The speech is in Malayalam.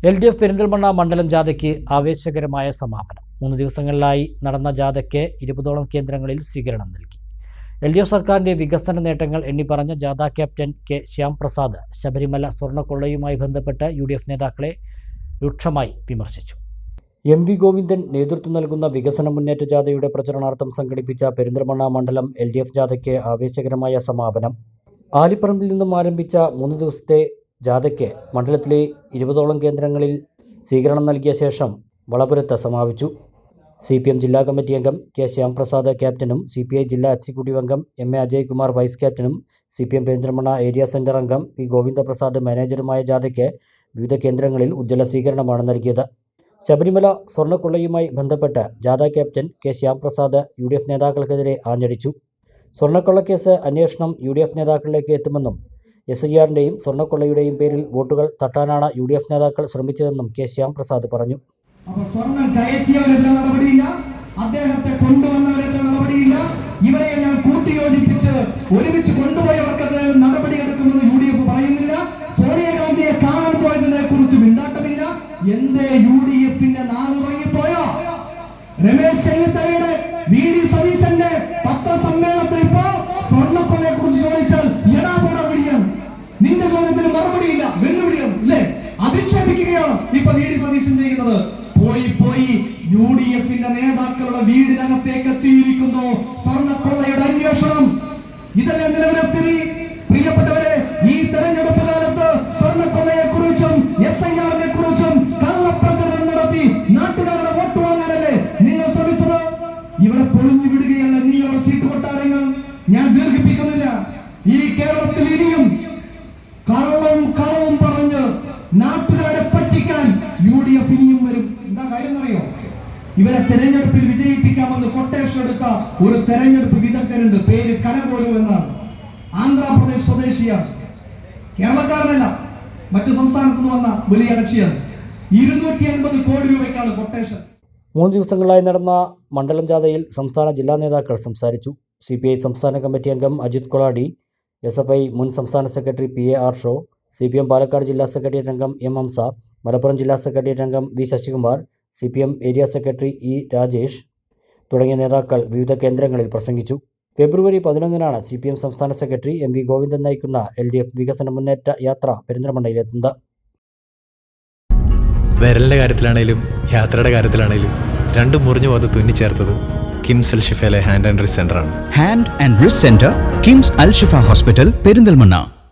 LDF പെരിന്തൽമണ്ണ മണ്ഡലം ജാഥയ്ക്ക് ആവേശകരമായ സമാപനം. 3 ദിവസങ്ങളിലായി നടന്ന ജാഥയ്ക്ക് 20ഓളം കേന്ദ്രങ്ങളിൽ സ്വീകരണം നൽകി. LDF സർക്കാരിന്റെ വികസന നേട്ടങ്ങൾ എണ്ണിപ്പറഞ്ഞ ജാഥ ക്യാപ്റ്റൻ കെ ശ്യാംപ്രസാദ് ശബരിമല സ്വർണ്ണക്കൊള്ളയുമായി ബന്ധപ്പെട്ട് UDF നേതാക്കളെ രൂക്ഷമായി വിമർശിച്ചു. MV ഗോവിന്ദൻ നേതൃത്വം നൽകുന്ന വികസന മുന്നേറ്റ ജാഥയുടെ പ്രചരണാർത്ഥം സംഘടിപ്പിച്ച പെരിന്തൽമണ്ണ മണ്ഡലം LDF ജാഥയ്ക്ക് ആവേശകരമായ സമാപനം. ആലിപ്പറമ്പിൽ നിന്നും ആരംഭിച്ച 3 ദിവസത്തെ ജാഥയ്ക്ക് മണ്ഡലത്തിലെ 20ഓളം കേന്ദ്രങ്ങളിൽ സ്വീകരണം നൽകിയ ശേഷം വളപുരത്ത് സമാപിച്ചു. CPM ജില്ലാ കമ്മിറ്റി അംഗം കെ ശ്യാംപ്രസാദ് ക്യാപ്റ്റനും CPI ജില്ലാ എക്സിക്യൂട്ടീവ് അംഗം MA അജയ്കുമാർ വൈസ് ക്യാപ്റ്റനും CPM പെരിന്തൽമണ്ണ ഏരിയ സെന്റർ അംഗം P ഗോവിന്ദപ്രസാദ് മാനേജറുമായ ജാഥയ്ക്ക് വിവിധ കേന്ദ്രങ്ങളിൽ ഉജ്ജ്വല സ്വീകരണമാണ് നൽകിയത്. ശബരിമല സ്വർണ്ണക്കൊള്ളയുമായി ബന്ധപ്പെട്ട് ജാഥ ക്യാപ്റ്റൻ കെ ശ്യാംപ്രസാദ് UDF നേതാക്കൾക്കെതിരെ ആഞ്ഞടിച്ചു. സ്വർണ്ണക്കൊള്ളക്കേസ് അന്വേഷണം UDF നേതാക്കളിലേക്ക് എത്തുമെന്നും SIR-ന്റെയും സ്വർണ്ണക്കൊള്ളയുടെയും പേരിൽ വോട്ടുകൾ തട്ടാനാണ് UDF നേതാക്കൾ ശ്രമിച്ചതെന്നും കെ ശ്യാംപ്രസാദ് പറഞ്ഞു. സ്വർണം കയറ്റിയവരെതിരെ നടപടിയില്ല, അദ്ദേഹത്തെ കൊണ്ടുവന്നവരെതിരെ നടപടിയില്ല, ഇവരെയെല്ലാം കൂട്ടിയോജിപ്പിച്ച് ഒരുമിച്ച് കൊണ്ടുപോയവർക്കെതിരെ നടപടിയെടുക്കുമെന്ന് UDF പറയുന്നില്ല. സോണിയാഗാന്ധിയെ കാണാൻ പോയതിനെ കുറിച്ച് മിണ്ടാട്ടമില്ല. എന്തേ UDF-ന്റെ നാളുറങ്ങിപ്പോയോ? രമേശ് ചെന്നിത്തലയുടെ VD സതീശന്റെ പത്രസമ്മേളനത്തിൽ ഇപ്പോ സ്വർണ്ണക്കൊള്ളയെ കുറിച്ച് ചോദിച്ചാൽ നിന്റെ ചോദ്യത്തിന് മറുപടിയില്ല, വെല്ലുവിളിയാണ് അല്ലേ? അധിക്ഷേപിക്കുകയാണ് ഇപ്പൊ VD സതീശൻ ചെയ്യുന്നത്. പോയി UDF-ന്റെ നേതാക്കളുടെ വീടിനകത്തേക്ക് എത്തിയിരിക്കുന്നു സ്വർണ്ണക്കൊള്ളയുടെ അന്വേഷണം. ഇതല്ലേ നിലവിലെ സ്ഥിതി? പ്രിയപ്പെട്ടവരെ, ഈ തെരഞ്ഞെടുപ്പ് കാലത്ത് സ്വർണ്ണക്കൊള്ളയെ കുറിച്ചും SIR-നെ കുറിച്ചും കള്ളപ്രചരണം നടത്തി നാട്ടുകാരുടെ വോട്ട് വാങ്ങാനല്ലേ നിങ്ങൾ ശ്രമിച്ചത്? ഇവിടെ പൊളിഞ്ഞു വിടുകയല്ല നിങ്ങളുടെ ചീട്ടുകൊട്ടാരങ്ങൾ. ഞാൻ ദീർഘിപ്പിക്കുന്നില്ല. ഈ കേരളത്തിൽ ഇനിയും കളവും പറഞ്ഞ് നാട്ടുകാരെ പറ്റിക്കാൻ UDF ഇനിയും വരും. എന്താ കാര്യം എന്നറിയോ? ഇവരെ തെരഞ്ഞെടുപ്പിൽ വിജയിപ്പിക്കാമെന്ന് കൊട്ടേഷൻ എടുത്ത ഒരു തെരഞ്ഞെടുപ്പ് വിദഗ്ധനുണ്ട്. പേര് കനകോലു എന്നാണ്. ആന്ധ്രാപ്രദേശ് സ്വദേശിയാണ്, കേരളക്കാരനല്ല, മറ്റു സംസ്ഥാനത്തു നിന്ന് വന്ന വലിയ കക്ഷിയാണ്. 250 കോടി രൂപയ്ക്കാണ് കൊട്ടേഷൻ. 3 ദിവസങ്ങളായി നടന്ന മണ്ഡലം ജാഥയിൽ സംസ്ഥാന ജില്ലാ നേതാക്കൾ സംസാരിച്ചു. CPI സംസ്ഥാന കമ്മിറ്റി അംഗം അജിത് കൊളാടി, SFI മുൻ സംസ്ഥാന secretary PA Arsho, CPM Palakkad ജില്ലാ സെക്രട്ടേറിയറ്റ് അംഗം M ഹംസ, മലപ്പുറം ജില്ലാ സെക്രട്ടേറിയറ്റ് അംഗം V Sasikumar, CPM area secretary E Rajesh തുടങ്ങിയ നേതാക്കൾ വിവിധ കേന്ദ്രങ്ങളിൽ പ്രസംഗിച്ചു. ഫെബ്രുവരി 11-നാണ് CPM സംസ്ഥാന സെക്രട്ടറി MV ഗോവിന്ദൻ നയിക്കുന്ന LDF വികസന മുന്നേറ്റ യാത്ര പെരിന്തൽമണ്ണയിലെത്തുന്നത്. വിരലിൻ്റെ കാര്യത്തിലാണേലും യാത്രയുടെ കാര്യത്തിലാണേലും രണ്ടും മുറിഞ്ഞു പോകാതെ തുന്നിച്ചേർത്തത് കിംസ് അൽ ഷിഫയിലെ ഹാൻഡ് ആൻഡ് റിസ്റ്റ് സെൻ്ററാണ്. Hand and wrist centre, KIMS Al Shifa hospital, Perinthalmanna.